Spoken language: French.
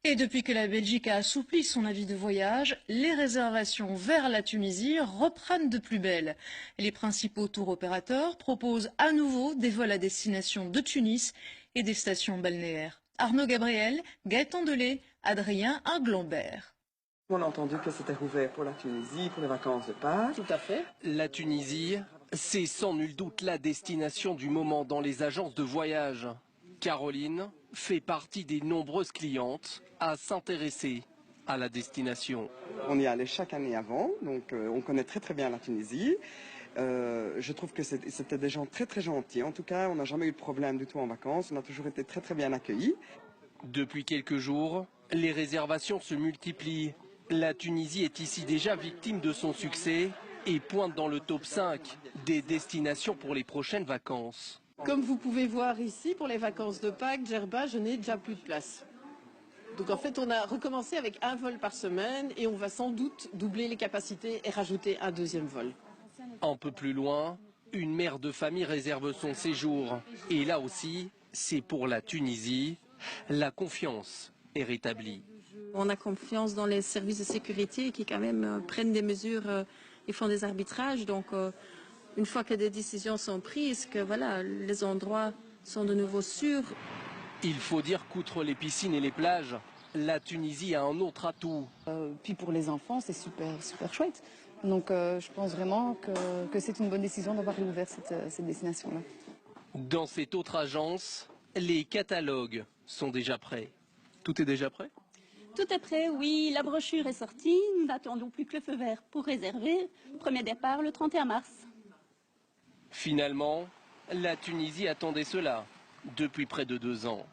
Et depuis que la Belgique a assoupli son avis de voyage, les réservations vers la Tunisie reprennent de plus belle. Les principaux tours opérateurs proposent à nouveau des vols à destination de Tunis et des stations balnéaires. Arnaud Gabriel, Gaëtan Delay, Adrien Inglambert. On a entendu que c'était ouvert pour la Tunisie, pour les vacances de Pâques. Tout à fait. La Tunisie, c'est sans nul doute la destination du moment dans les agences de voyage. Caroline fait partie des nombreuses clientes à s'intéresser à la destination. On y allait chaque année avant, donc on connaît très très bien la Tunisie. Je trouve que c'était des gens très très gentils. En tout cas, on n'a jamais eu de problème du tout en vacances. On a toujours été très très bien accueillis. Depuis quelques jours, les réservations se multiplient. La Tunisie est ici déjà victime de son succès et pointe dans le top 5 des destinations pour les prochaines vacances. Comme vous pouvez voir ici, pour les vacances de Pâques, Djerba, je n'ai déjà plus de place. Donc en fait, on a recommencé avec un vol par semaine et on va sans doute doubler les capacités et rajouter un deuxième vol. Un peu plus loin, une mère de famille réserve son séjour. Et là aussi, c'est pour la Tunisie. La confiance est rétablie. On a confiance dans les services de sécurité qui quand même prennent des mesures et font des arbitrages. Donc une fois que des décisions sont prises, que voilà, les endroits sont de nouveau sûrs. Il faut dire qu'outre les piscines et les plages, la Tunisie a un autre atout. Puis pour les enfants, c'est super chouette. Donc je pense vraiment que c'est une bonne décision d'avoir ouvert cette destination-là. Dans cette autre agence, les catalogues sont déjà prêts. Tout est déjà prêt ? Tout est prêt, oui. La brochure est sortie. Nous n'attendons plus que le feu vert pour réserver. Premier départ le 31 mars. Finalement, la Tunisie attendait cela depuis près de 2 ans.